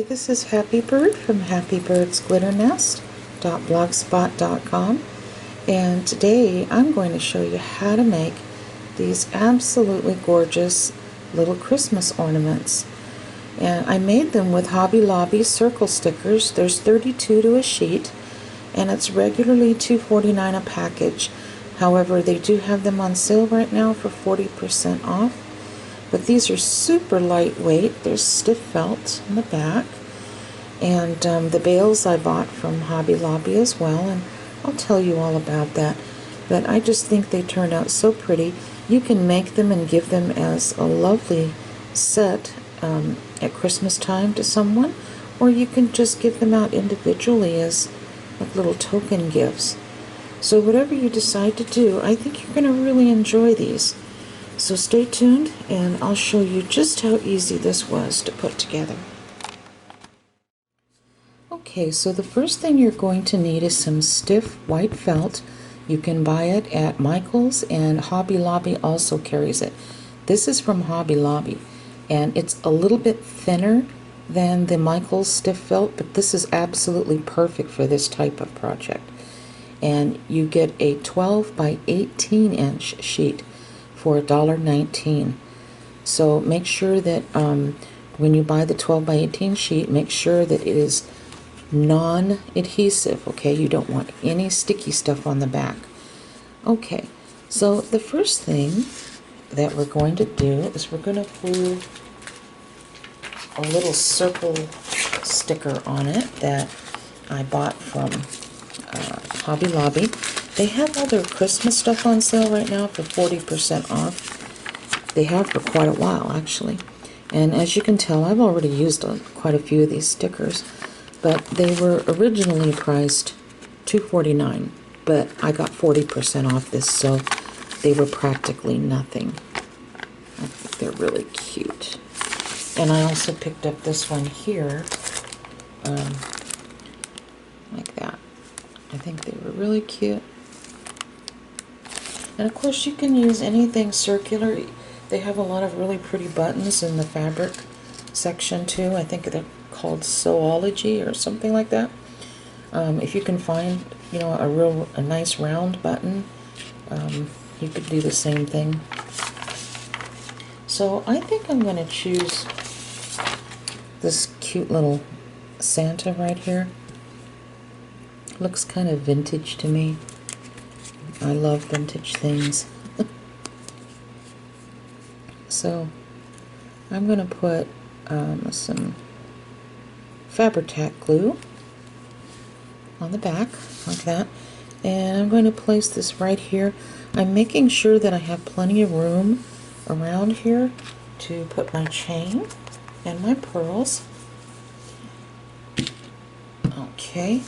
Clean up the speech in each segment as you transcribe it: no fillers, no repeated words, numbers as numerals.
This is Happy Bird from happybirdsglitternest.blogspot.com, and today I'm going to show you how to make these absolutely gorgeous little Christmas ornaments. And I made them with Hobby Lobby circle stickers. There's 32 to a sheet, and it's regularly $2.49 a package. However, they do have them on sale right now for 40% off. But these are super lightweight. There's stiff felt in the back. And the bales I bought from Hobby Lobby as well, and I'll tell you all about that. But I just think they turned out so pretty. You can make them and give them as a lovely set at Christmas time to someone, or you can just give them out individually as like little token gifts. So whatever you decide to do, I think you're going to really enjoy these. So stay tuned and I'll show you just how easy this was to put together. Okay, so the first thing you're going to need is some stiff white felt. You can buy it at Michael's, and Hobby Lobby also carries it. This is from Hobby Lobby, and it's a little bit thinner than the Michael's stiff felt, but this is absolutely perfect for this type of project. And you get a 12 by 18 inch sheet for $1.19. So make sure that when you buy the 12 by 18 sheet, make sure that it is non-adhesive, okay? You don't want any sticky stuff on the back. Okay, so the first thing that we're going to do is we're going to glue a little circle sticker on it that I bought from Hobby Lobby. They have all their Christmas stuff on sale right now for 40% off. They have for quite a while, actually. And as you can tell, I've already used quite a few of these stickers. But they were originally priced $2.49, but I got 40% off this, so they were practically nothing. I think they're really cute. And I also picked up this one here, like that. I think they were really cute. And of course you can use anything circular. They have a lot of really pretty buttons in the fabric section too. I think they're called Sewology or something like that. If you can find, you know, a nice round button, you could do the same thing. So I think I'm going to choose this cute little Santa right here. Looks kind of vintage to me. I love vintage things. So I'm going to put some Fabri-Tac glue on the back like that, and I'm going to place this right here. I'm making sure that I have plenty of room around here to put my chain and my pearls. Okay,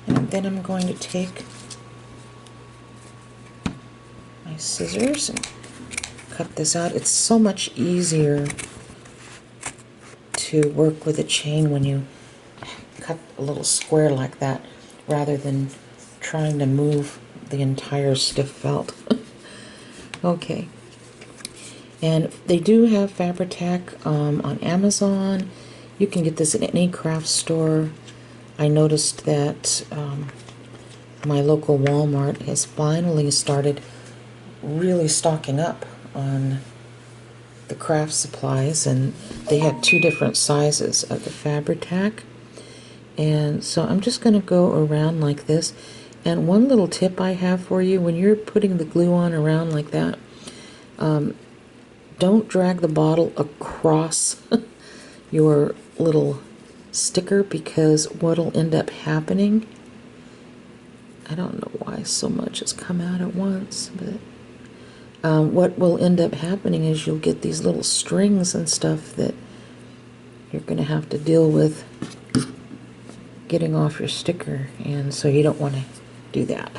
and then I'm going to take my scissors and cut this out. It's so much easier to work with a chain when you cut a little square like that rather than trying to move the entire stiff felt. Okay, and they do have Fabri-Tac on Amazon. You can get this at any craft store. I noticed that my local Walmart has finally started really stocking up on the craft supplies, and they had two different sizes of the Fabri-Tac. And so I'm just going to go around like this. And one little tip I have for you, when you're putting the glue on around like that, don't drag the bottle across your little sticker, because what'll end up happening, I don't know why so much has come out at once, but what will end up happening is you'll get these little strings and stuff that you're going to have to deal with getting off your sticker, and so you don't want to do that.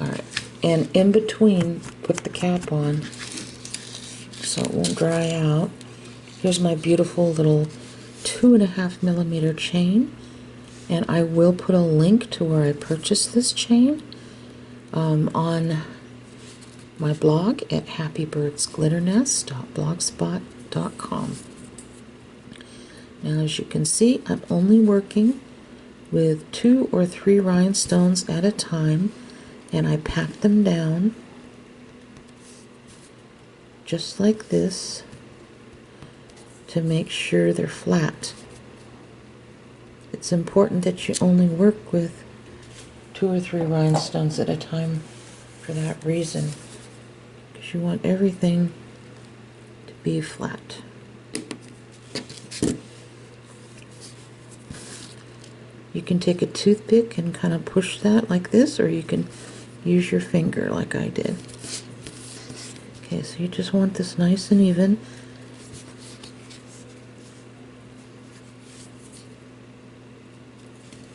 Alright, and in between, put the cap on so it won't dry out. Here's my beautiful little 2.5 millimeter chain, and I will put a link to where I purchased this chain on my blog at happybirdsglitternest.blogspot.com. Now, as you can see, I'm only working with 2 or 3 rhinestones at a time, and I pat them down just like this to make sure they're flat. It's important that you only work with 2 or 3 rhinestones at a time for that reason, because you want everything to be flat. You can take a toothpick and kind of push that like this, or you can use your finger like I did. Okay, so you just want this nice and even.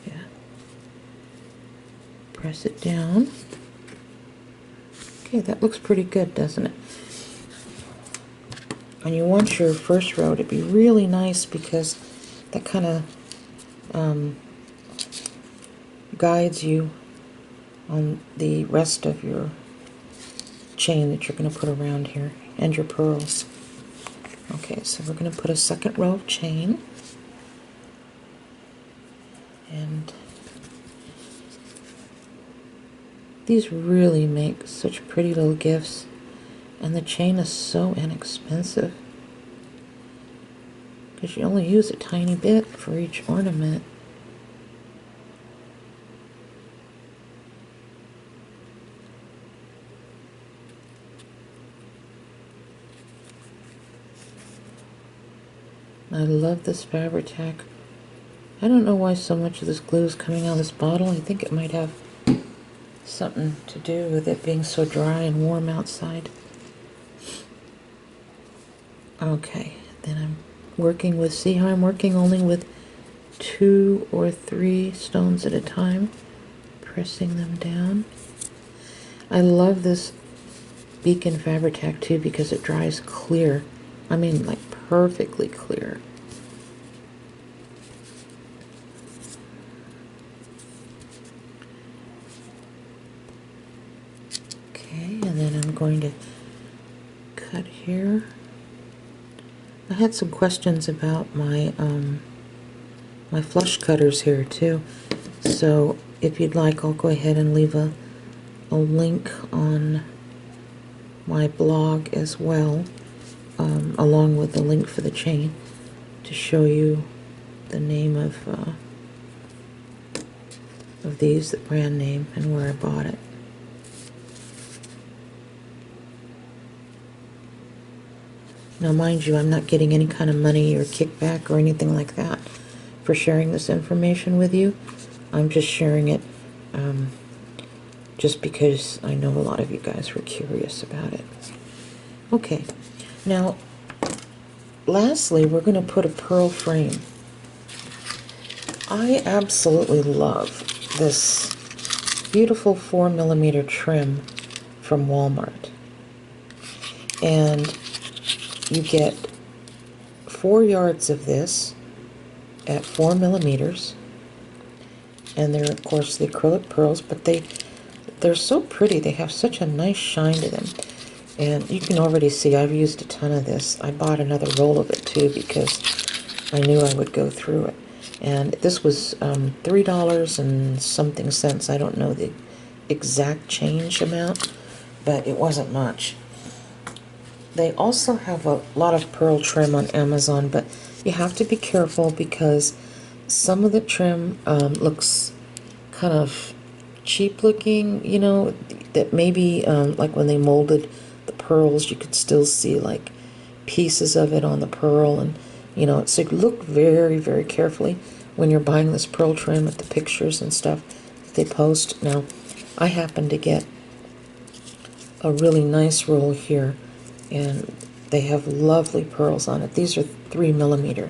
Yeah. Press it down. Okay, that looks pretty good, doesn't it? And you want your first row to be really nice, because that kind of guides you on the rest of your chain that you're going to put around here, and your pearls. Okay, so we're going to put a second row of chain, and these really make such pretty little gifts, and the chain is so inexpensive because you only use a tiny bit for each ornament. I love this Fabri-Tac. I don't know why so much of this glue is coming out of this bottle. I think it might have something to do with it being so dry and warm outside. Okay, then I'm working with, see how I'm working only with 2 or 3 stones at a time, pressing them down. I love this Beacon Fabri-Tac too, because it dries clear. I mean, like perfectly clear. Okay, and then I'm going to cut here. I had some questions about my my flush cutters here too, so if you'd like, I'll go ahead and leave a link on my blog as well, along with the link for the chain, to show you the name of these, the brand name, and where I bought it. Now, mind you, I'm not getting any kind of money or kickback or anything like that for sharing this information with you. I'm just sharing it just because I know a lot of you guys were curious about it. Okay, now, lastly, we're going to put a pearl frame. I absolutely love this beautiful 4mm trim from Walmart. And you get 4 yards of this at 4mm, and they're, of course, the acrylic pearls, but they're so pretty. They have such a nice shine to them, and you can already see I've used a ton of this. I bought another roll of it too because I knew I would go through it, and this was $3 and something cents. I don't know the exact change amount, but it wasn't much. They also have a lot of pearl trim on Amazon, but you have to be careful because some of the trim looks kind of cheap looking, you know, that maybe like when they molded the pearls, you could still see like pieces of it on the pearl, and you know, so look very, very carefully when you're buying this pearl trim at the pictures and stuff that they post. Now, I happen to get a really nice roll here, and they have lovely pearls on it. These are 3mm.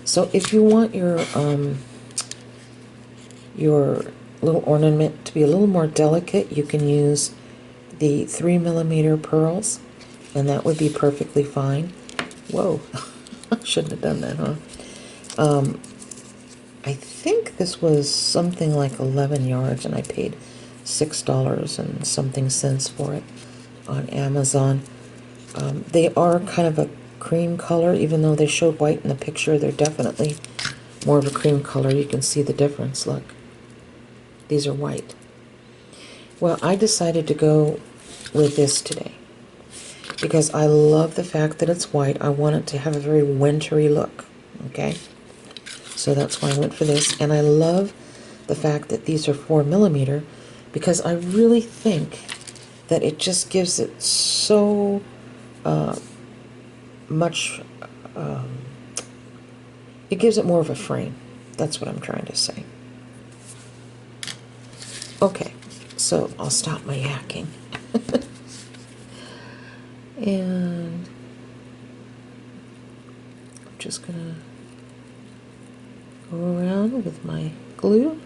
So if you want your little ornament to be a little more delicate, you can use the 3mm pearls, and that would be perfectly fine. Whoa, I shouldn't have done that, huh? I think this was something like 11 yards, and I paid $6 and something cents for it on Amazon. They are kind of a cream color, even though they showed white in the picture. They're definitely more of a cream color. You can see the difference. Look, these are white. Well, I decided to go with this today because I love the fact that it's white. I want it to have a very wintry look, okay? So that's why I went for this. And I love the fact that these are 4mm because I really think that it just gives it so much, it gives it more of a frame. That's what I'm trying to say. Okay, so I'll stop my yakking. And I'm just gonna go around with my glue.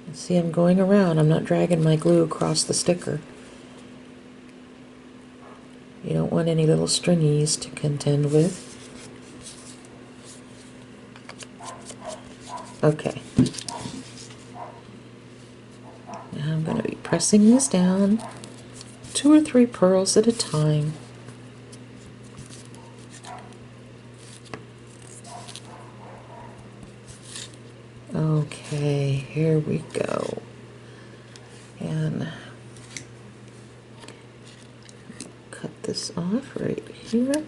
And see, I'm going around. I'm not dragging my glue across the sticker. You don't want any little stringies to contend with. Okay. Now I'm going to be pressing these down 2 or 3 pearls at a time. Okay, here we go. And cut this off right here.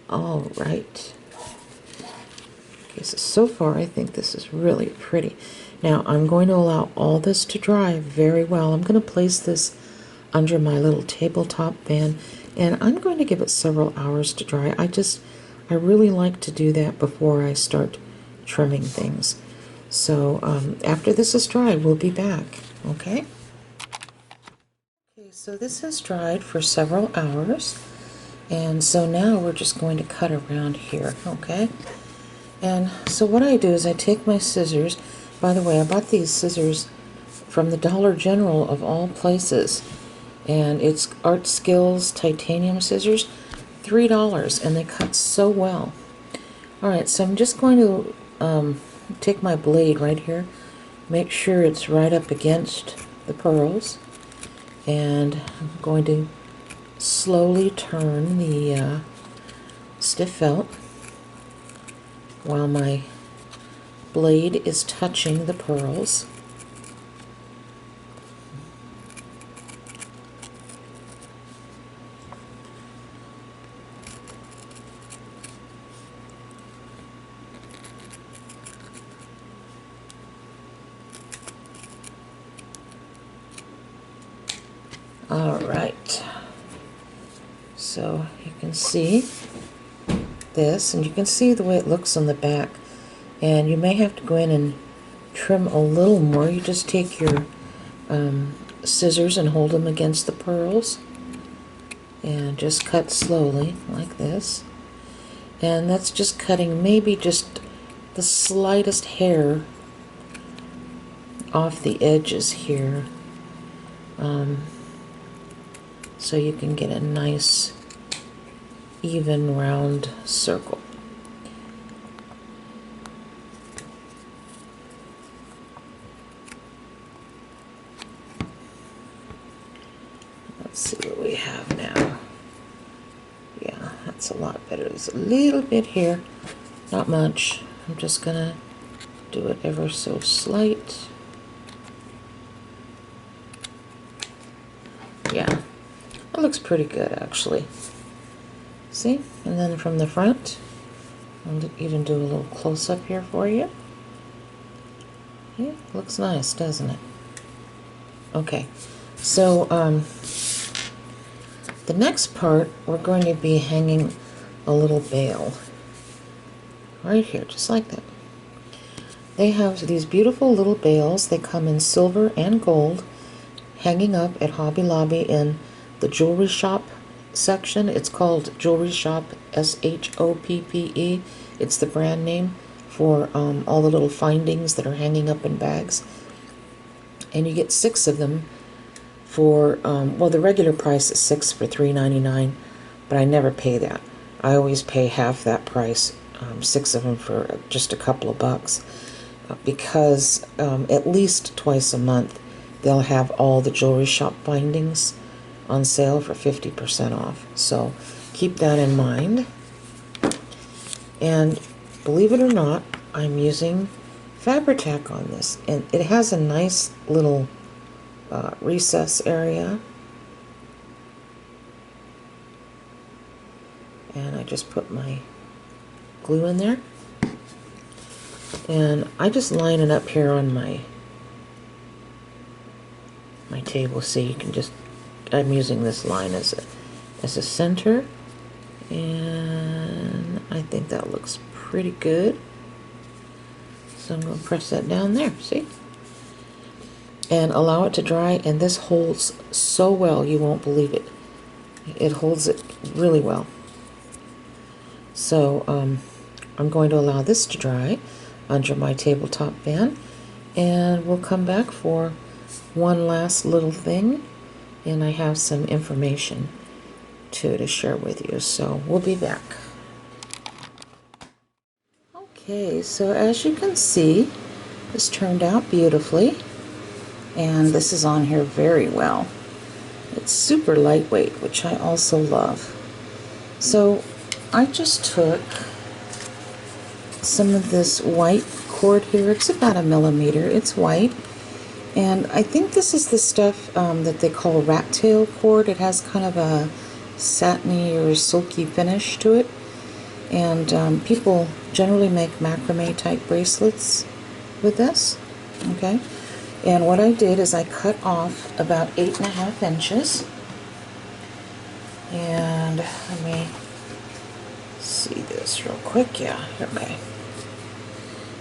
All right. Okay, so far I think this is really pretty. Now I'm going to allow all this to dry very well. I'm going to place this under my little tabletop fan, and I'm going to give it several hours to dry. I really like to do that before I start trimming things. So after this is dry, we'll be back, okay? Okay, so this has dried for several hours, and so now we're just going to cut around here, okay? And so what I do is I take my scissors. By the way, I bought these scissors from the Dollar General of all places, and it's Art Skills titanium scissors, $3, and they cut so well. Alright, so I'm just going to take my blade right here, make sure it's right up against the pearls, and I'm going to slowly turn the stiff felt while my blade is touching the pearls. All right, so you can see this, and you can see the way it looks on the back, and you may have to go in and trim a little more. You just take your scissors and hold them against the pearls and just cut slowly like this, and that's just cutting maybe just the slightest hair off the edges here, so you can get a nice even round circle. Let's see what we have now. Yeah, that's a lot better. There's a little bit here, not much. I'm just gonna do it ever so slight. Yeah, that looks pretty good actually. See? And then from the front, I'll even do a little close-up here for you. Yeah, looks nice, doesn't it? Okay, so the next part, we're going to be hanging a little veil right here, just like that. They have these beautiful little veils. They come in silver and gold, hanging up at Hobby Lobby in the jewelry shop section. It's called Jewelry Shop, SHOPPE. It's the brand name for all the little findings that are hanging up in bags. And you get 6 of them for, well, the regular price is 6 for $3.99, but I never pay that. I always pay half that price 6 of them for just a couple of bucks, because at least twice a month they'll have all the jewelry shop bindings on sale for 50% off. So keep that in mind. And believe it or not, I'm using Fabri-Tac on this, and it has a nice little recess area. And I just put my glue in there, and I just line it up here on my table, so you can just, I'm using this line as a center, and I think that looks pretty good. So I'm going to press that down there, see? And allow it to dry, and this holds so well you won't believe it. It holds it really well. So I'm going to allow this to dry under my tabletop fan, and we'll come back for one last little thing, and I have some information to share with you, so we'll be back. Okay, so as you can see, this turned out beautifully, and this is on here very well. It's super lightweight, which I also love. So I just took some of this white cord here. It's about 1 millimeter. It's white. And I think this is the stuff that they call rat tail cord. It has kind of a satiny or silky finish to it. And people generally make macrame type bracelets with this. Okay. And what I did is I cut off about 8.5 inches. And let me see this real quick. Yeah, okay.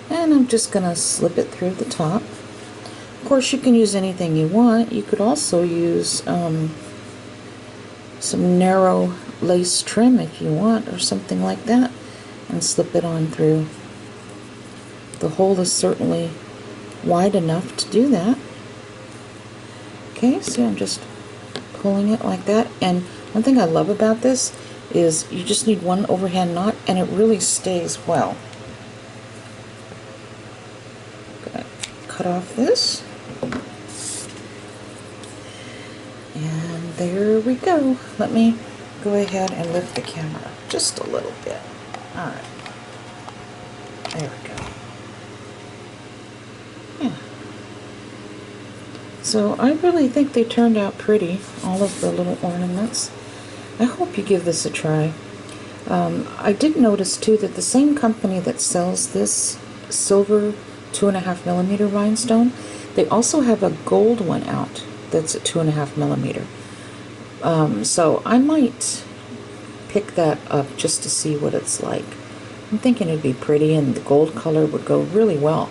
And I'm just gonna slip it through the top. Of course, you can use anything you want. You could also use some narrow lace trim if you want, or something like that, and slip it on through. The hole is certainly wide enough to do that. Okay, so I'm just pulling it like that. And one thing I love about this is you just need one overhand knot, and it really stays well. Gonna cut off this. And there we go. Let me go ahead and lift the camera just a little bit. Alright. There we go. Yeah. So I really think they turned out pretty, all of the little ornaments. I hope you give this a try. I did notice too that the same company that sells this silver 2.5 millimeter rhinestone, they also have a gold one out that's at 2.5 millimeter. So I might pick that up just to see what it's like. I'm thinking it'd be pretty, and the gold color would go really well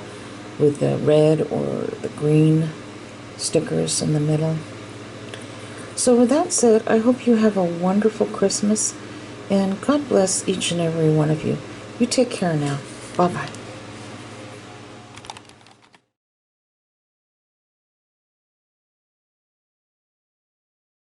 with the red or the green stickers in the middle. So with that said, I hope you have a wonderful Christmas, and God bless each and every one of you. You take care now. Bye-bye.